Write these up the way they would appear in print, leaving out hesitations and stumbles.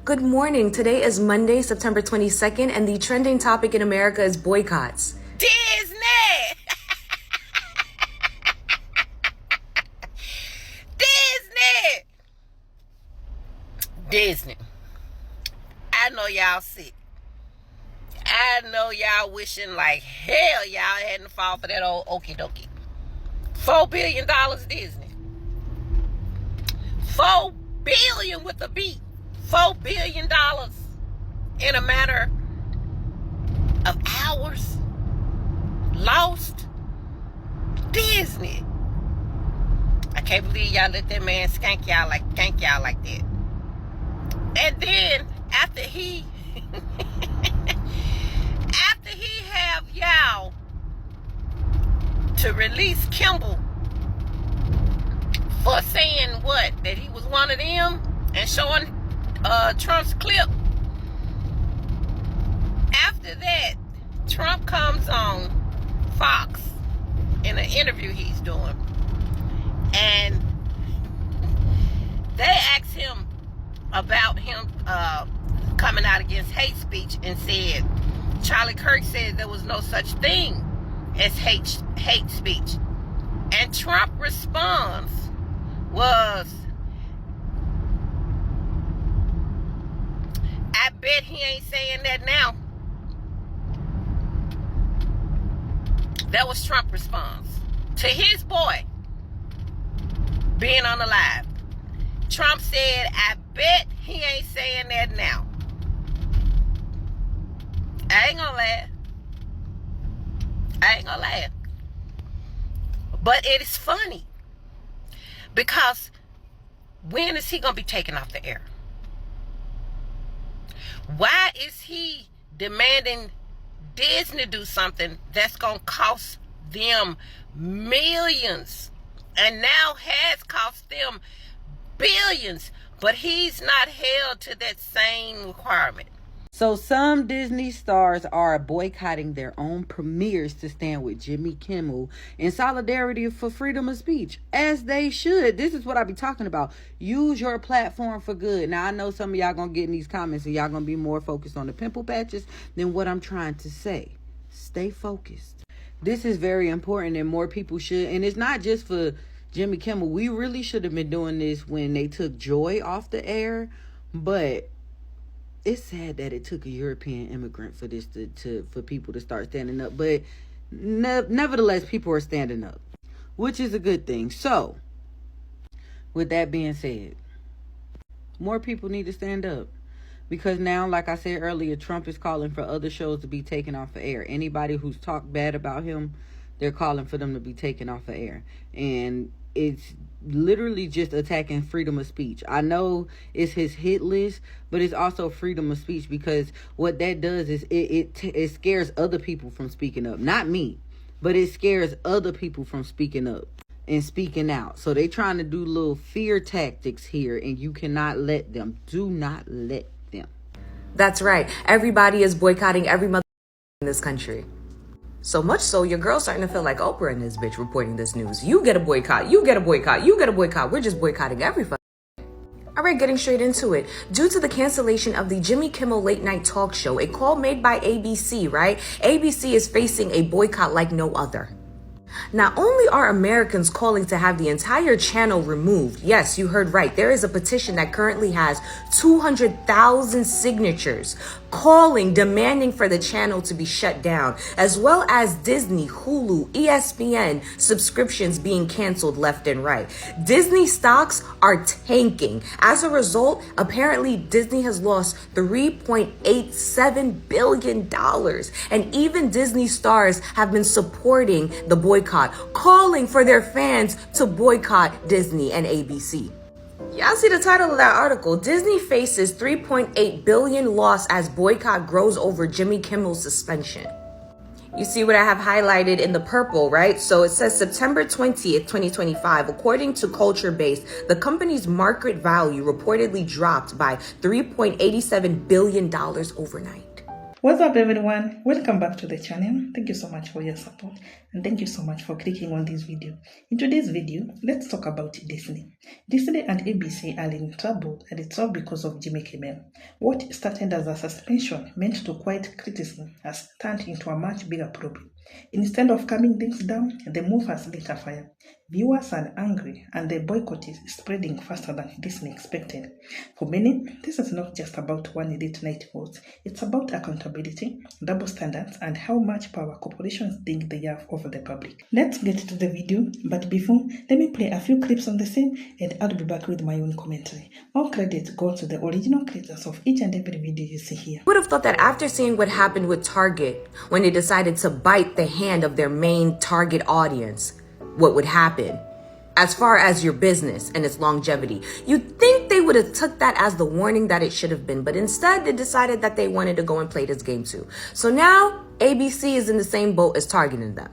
Good morning. Today is Monday, September 22nd, and the trending topic in America is boycotts. Disney! Disney! Disney. I know y'all sick. I know y'all wishing like hell y'all hadn't fall for that old okie dokie. $4 billion Disney. $4 billion with a B. $4 billion in a matter of hours. Lost. Disney. I can't believe y'all let that man skank y'all like that. And then after he have y'all to release Kimmel for saying what? That he was one of them and showing Trump's clip. After that, Trump comes on Fox in an interview he's doing, and they asked him about him coming out against hate speech and said Charlie Kirk said there was no such thing as hate speech, and Trump response was, I bet he ain't saying that now. That was Trump's response to his boy being on the live. Trump said, I bet he ain't saying that now. I ain't gonna laugh. But it is funny because when is he gonna be taken off the air? Why is he demanding Disney do something that's gonna cost them millions and now has cost them billions, but he's not held to that same requirement? So some Disney stars are boycotting their own premieres to stand with Jimmy Kimmel in solidarity for freedom of speech, as they should. This is what I be talking about. Use your platform for good. Now, I know some of y'all gonna get in these comments and y'all gonna be more focused on the pimple patches than what I'm trying to say. Stay focused. This is very important and more people should. And it's not just for Jimmy Kimmel. We really should have been doing this when they took Joy off the air, but it's sad that it took a European immigrant for this for people to start standing up. But nevertheless, people are standing up, which is a good thing. So, with that being said, more people need to stand up. Because now, like I said earlier, Trump is calling for other shows to be taken off the air. Anybody who's talked bad about him, they're calling for them to be taken off the air. And it's literally just attacking freedom of speech. I know it's his hit list, but it's also freedom of speech, because what that does is it scares other people from speaking up. Not me, but it scares other people from speaking up and speaking out. So they trying to do little fear tactics here, and you cannot let them. Do not let them. That's right. Everybody is boycotting every mother in this country. So much so, your girl's starting to feel like Oprah and this bitch reporting this news. You get a boycott. You get a boycott. You get a boycott. We're just boycotting everybody. All right, getting straight into it. Due to the cancellation of the Jimmy Kimmel late night talk show, a call made by ABC, right? ABC is facing a boycott like no other. Not only are Americans calling to have the entire channel removed, yes, you heard right, there is a petition that currently has 200,000 signatures calling, demanding for the channel to be shut down, as well as Disney, Hulu, ESPN subscriptions being canceled left and right. Disney stocks are tanking. As a result, apparently Disney has lost $3.87 billion. And even Disney stars have been supporting the boycott, calling for their fans to boycott Disney and ABC. Y'all see the title of that article? Disney faces $3.8 billion loss as boycott grows over Jimmy Kimmel's suspension. You see what I have highlighted in the purple, right? So it says September 20th, 2025, according to Culture Base, the company's market value reportedly dropped by $3.87 billion overnight. What's up, everyone? Welcome back to the channel. Thank you so much for your support, and thank you so much for clicking on this video. In today's video, let's talk about Disney. Disney and ABC are in trouble, and it's all because of Jimmy Kimmel. What started as a suspension meant to quiet criticism has turned into a much bigger problem. Instead of calming things down, the move has lit a fire. Viewers are angry, and the boycott is spreading faster than Disney expected. For many, this is not just about one late night vote. It's about accountability, double standards, and how much power corporations think they have over the public. Let's get to the video, but before, let me play a few clips on the same, and I'll be back with my own commentary. All credit goes to the original creators of each and every video you see here. Would have thought that after seeing what happened with Target when they decided to bite the hand of their main target audience, what would happen as far as your business and its longevity. You'd think they would have took that as the warning that it should have been, but instead they decided that they wanted to go and play this game too. So now ABC is in the same boat as targeting them.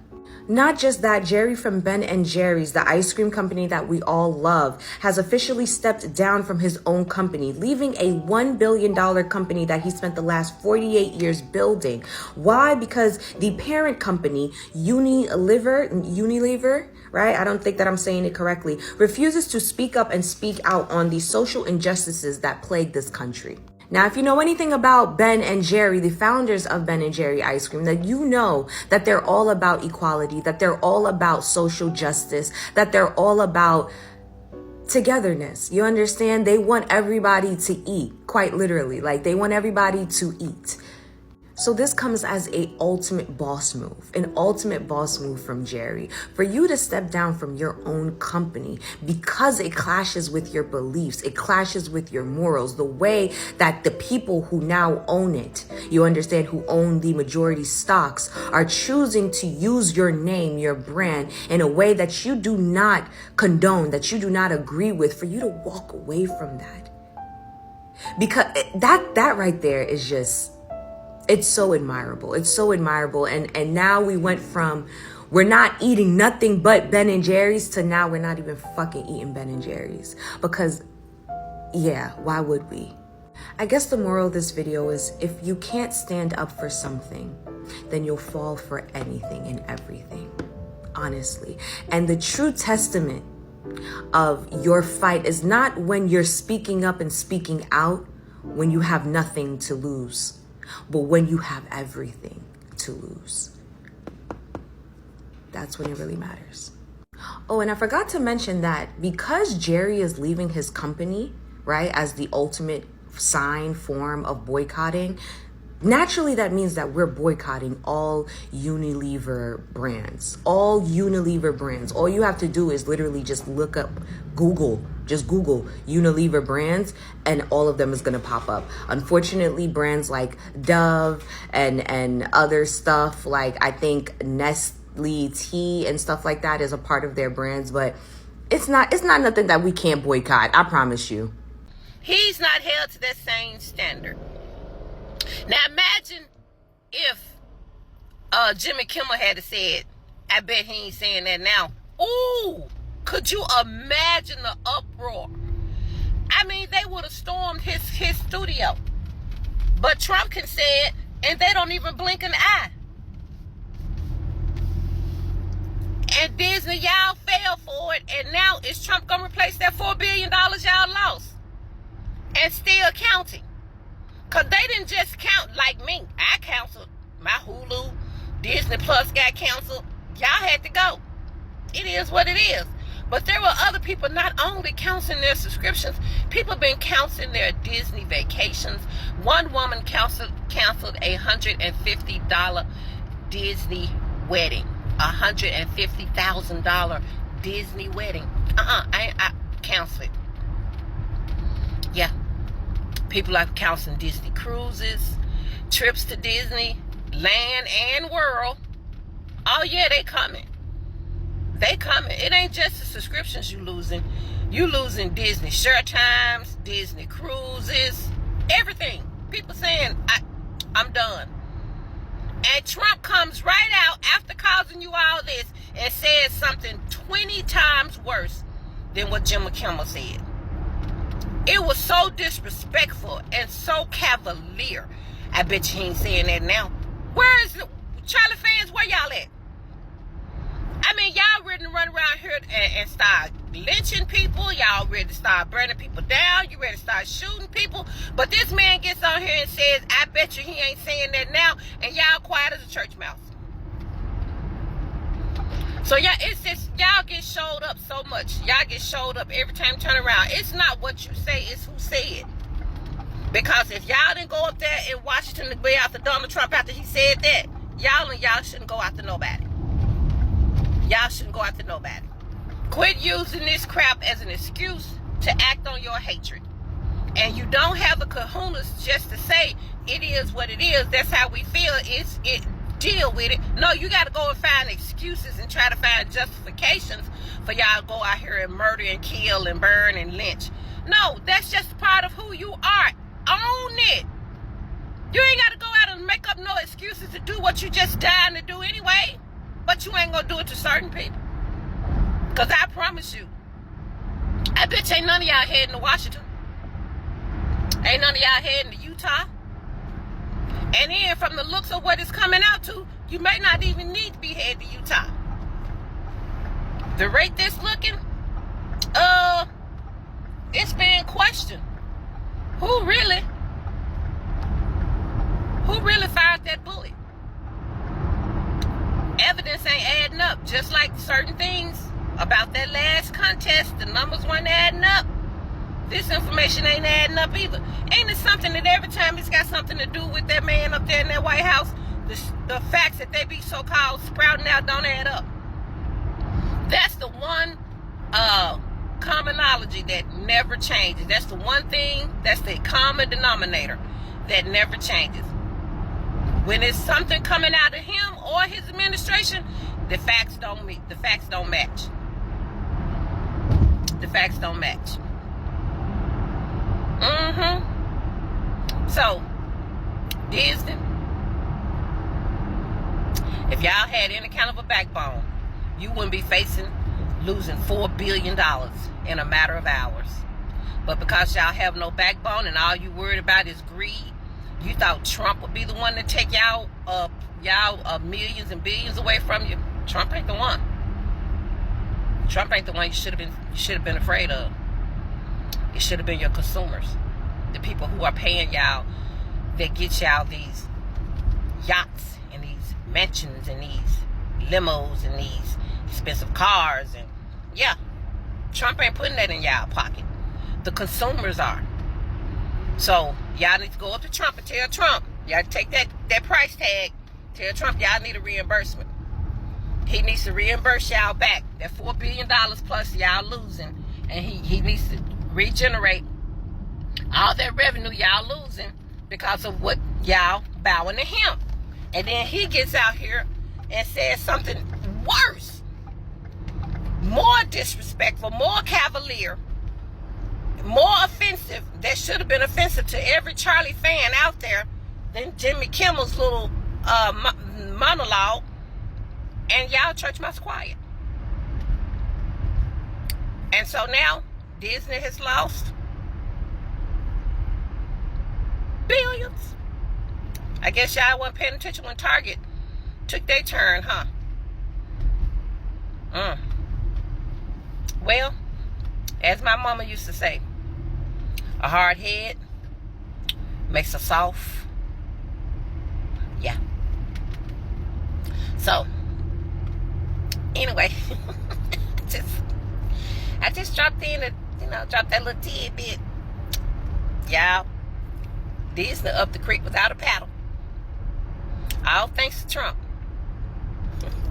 Not just that, Jerry from Ben & Jerry's, the ice cream company that we all love, has officially stepped down from his own company, leaving a $1 billion company that he spent the last 48 years building. Why? Because the parent company, Unilever, right? I don't think that I'm saying it correctly, refuses to speak up and speak out on the social injustices that plague this country. Now, if you know anything about Ben & Jerry, the founders of Ben & Jerry ice cream, that you know that they're all about equality, that they're all about social justice, that they're all about togetherness. You understand? They want everybody to eat, quite literally. Like, they want everybody to eat. So this comes as an ultimate boss move from Jerry, for you to step down from your own company because it clashes with your beliefs, it clashes with your morals, the way that the people who now own it, you understand, who own the majority stocks, are choosing to use your name, your brand, in a way that you do not condone, that you do not agree with, for you to walk away from that. Because that right there is just... it's so admirable. It's so admirable. And now we went from we're not eating nothing but Ben & Jerry's to now we're not even fucking eating Ben & Jerry's. Because, yeah, why would we? I guess the moral of this video is if you can't stand up for something, then you'll fall for anything and everything, honestly. And the true testament of your fight is not when you're speaking up and speaking out when you have nothing to lose, but when you have everything to lose. That's when it really matters. Oh, and I forgot to mention that because Jerry is leaving his company, right, as the ultimate form of boycotting, naturally that means that we're boycotting all Unilever brands. All Unilever brands. All you have to do is literally just look up, Google Unilever brands, and all of them is going to pop up. Unfortunately, brands like Dove and other stuff, like I think Nestle tea and stuff like that is a part of their brands, but it's not nothing that we can't boycott, I promise you. He's not held to that same standard. Now imagine if Jimmy Kimmel had said, I bet he ain't saying that now. Ooh, could you imagine the uproar? I mean, they would have stormed his studio. But Trump can say it, and they don't even blink an eye. And Disney, y'all fell for it, and now is Trump going to replace that $4 billion y'all lost? And still counting. Because they didn't just count like me. I canceled my Hulu. Disney Plus got canceled. Y'all had to go. It is what it is. But there were other people not only canceling their subscriptions, people been canceling their Disney vacations. One woman canceled a $150 Disney wedding. $150,000 Disney wedding. I canceled it. Yeah. People are canceling Disney cruises, trips to Disney, land and world. Oh yeah, they coming. They coming. It ain't just the subscriptions you losing. You losing Disney share times, Disney cruises, everything. People saying, I'm done. And Trump comes right out after causing you all this and says something 20 times worse than what Jimmy Kimmel said. It was so disrespectful and so cavalier. I bet you he ain't saying that now. Where is the Charlie fans? Where y'all at? I mean, y'all ready to run around here and start lynching people. Y'all ready to start burning people down. You ready to start shooting people. But this man gets on here and says, I bet you he ain't saying that now. And y'all quiet as a church mouse. So yeah, it's just, y'all get showed up so much. Y'all get showed up every time you turn around. It's not what you say, it's who said. Because if y'all didn't go up there in Washington to be after Donald Trump after he said that, y'all shouldn't go after nobody. Y'all shouldn't go after nobody. Quit using this crap as an excuse to act on your hatred. And you don't have the kahunas just to say it is what it is. That's how we feel. Deal with it. No, you got to go and find excuses and try to find justifications for y'all to go out here and murder and kill and burn and lynch. No, that's just part of who you are. Own it. You ain't got to go out and make up no excuses to do what you just dying to do anyway. But you ain't going to do it to certain people. Because I promise you, I bet you ain't none of y'all heading to Washington. Ain't none of y'all heading to Utah. And then from the looks of what it's coming out to, you may not even need to be headed to Utah. The rate this looking, it's being questioned. Who really fired that bullet? Evidence ain't adding up. Just like certain things about that last contest, the numbers weren't adding up. This information ain't adding up either. Ain't it something that every time it's got something to do with that man up there in that White House, the facts that they be so-called sprouting out don't add up? That's the one commonology that never changes. That's the one thing, that's the common denominator that never changes. When it's something coming out of him or his administration, the facts don't match. The facts don't match. So, Disney, if y'all had any kind of a backbone, you wouldn't be losing $4 billion in a matter of hours. But because y'all have no backbone and all you worried about is greed, you thought Trump would be the one to take y'all millions and billions away from you. Trump ain't the one. Trump ain't the one you should have been afraid of. It should have been your consumers. The people who are paying y'all, that get y'all these yachts and these mansions and these limos and these expensive cars. And yeah, Trump ain't putting that in y'all pocket. The consumers are. So y'all need to go up to Trump and tell Trump, y'all take that price tag, tell Trump y'all need a reimbursement. He needs to reimburse y'all back that $4 billion plus y'all losing, and he needs to regenerate all that revenue y'all losing because of what y'all bowing to him. And then he gets out here and says something worse, more disrespectful, more cavalier, more offensive, that should have been offensive to every Charlie fan out there than Jimmy Kimmel's little monologue. And y'all church mouse quiet. And so now Disney has lost billions. I guess y'all wasn't paying attention when Target took their turn, huh? Well, as my mama used to say, a hard head makes a soft. Yeah. So, anyway, I just dropped in dropped that little tidbit. Y'all, Disney up the creek without a paddle. All thanks to Trump.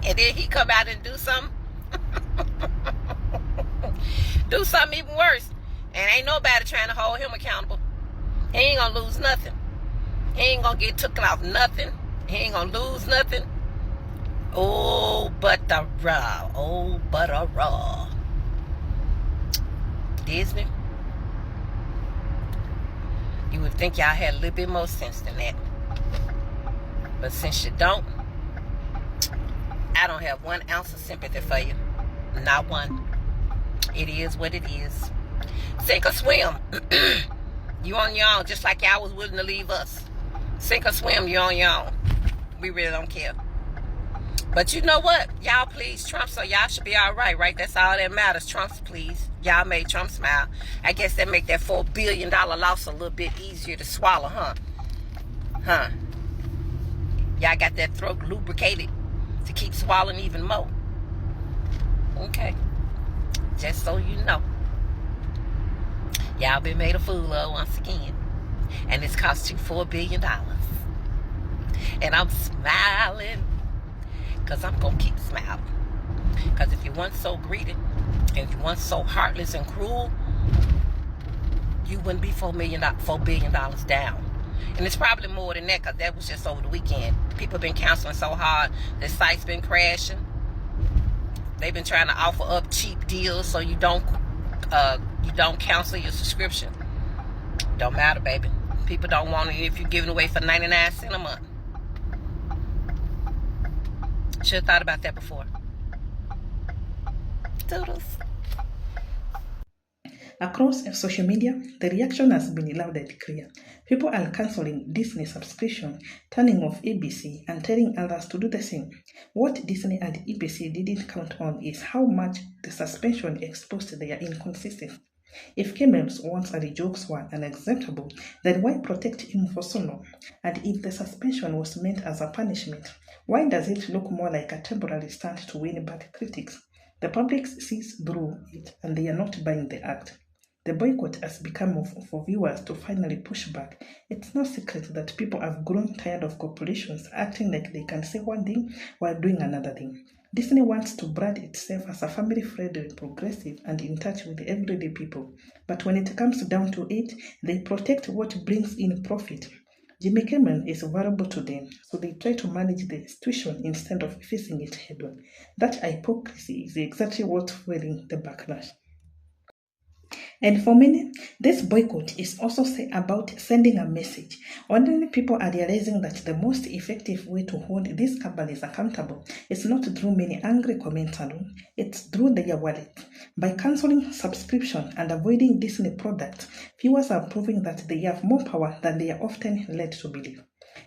And then he come out and do something. Do something even worse. And ain't nobody trying to hold him accountable. He ain't gonna lose nothing. He ain't gonna get taken off nothing. He ain't gonna lose nothing. Oh, but the raw. Oh, but a raw. Disney, you would think y'all had a little bit more sense than that. But since you don't, I don't have 1 ounce of sympathy for you. Not one. It is what it is. Sink or swim. You on your own, just like y'all was willing to leave us. Sink or swim, you're on your own. We really don't care. But you know what? Y'all please Trump, so y'all should be all right? That's all that matters. Trump's please. Y'all made Trump smile. I guess that make that $4 billion loss a little bit easier to swallow, huh? Y'all got that throat lubricated to keep swallowing even more. Okay. Just so you know. Y'all been made a fool of once again. And it's cost you $4 billion. And I'm smiling. Because I'm going to keep smiling. Because if you weren't so greedy, and if you weren't so heartless and cruel, you wouldn't be $4 billion down. And it's probably more than that, because that was just over the weekend. People been canceling so hard. The site's been crashing. They've been trying to offer up cheap deals so you don't cancel your subscription. Don't matter, baby. People don't want it if you're giving away for 99 cents a month. Should have thought about that before. Toodles. Across social media, the reaction has been loud and clear. People are cancelling Disney subscription, turning off ABC, and telling others to do the same. What Disney and ABC didn't count on is how much the suspension exposed their inconsistency. If Kimmel's wants and the jokes were unacceptable, then why protect him for so long? And if the suspension was meant as a punishment, why does it look more like a temporary stunt to win back critics? The public sees through it and they are not buying the act. The boycott has become for viewers to finally push back. It's no secret that people have grown tired of corporations acting like they can say one thing while doing another thing. Disney wants to brand itself as a family-friendly, progressive, and in touch with the everyday people. But when it comes down to it, they protect what brings in profit. Jimmy Kimmel is valuable to them, so they try to manage the situation instead of facing it head-on. That hypocrisy is exactly what's fueling the backlash. And for many, this boycott is also about sending a message. Ordinary people are realizing that the most effective way to hold these companies accountable is not through many angry comments alone, it's through their wallet. By cancelling subscription and avoiding Disney products, viewers are proving that they have more power than they are often led to believe.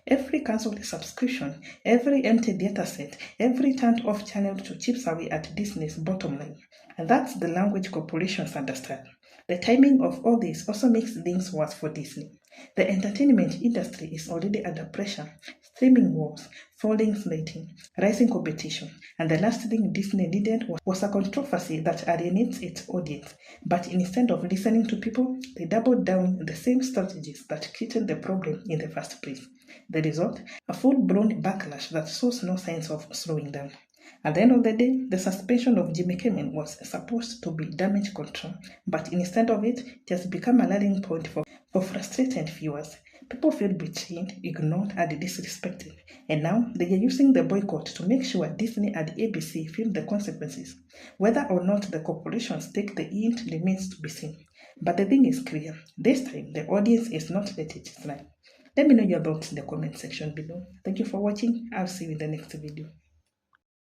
Every cancelled subscription, every empty data set, every turned off channel to chips away at Disney's bottom line. And that's the language corporations understand. The timing of all this also makes things worse for Disney. The entertainment industry is already under pressure. Streaming wars, falling rating, rising competition, and the last thing Disney needed was a controversy that alienates its audience. But instead of listening to people, they doubled down the same strategies that created the problem in the first place. The result? A full-blown backlash that shows no signs of slowing down. At the end of the day, the suspension of Jimmy Kimmel was supposed to be damage control, but instead of it, it has become a learning point for frustrated viewers. People feel betrayed, ignored, and disrespected, and now they are using the boycott to make sure Disney and ABC feel the consequences. Whether or not the corporations take the hint remains to be seen. But the thing is clear, this time the audience is not let it slide. Let me know your thoughts in the comment section below. Thank you for watching. I'll see you in the next video.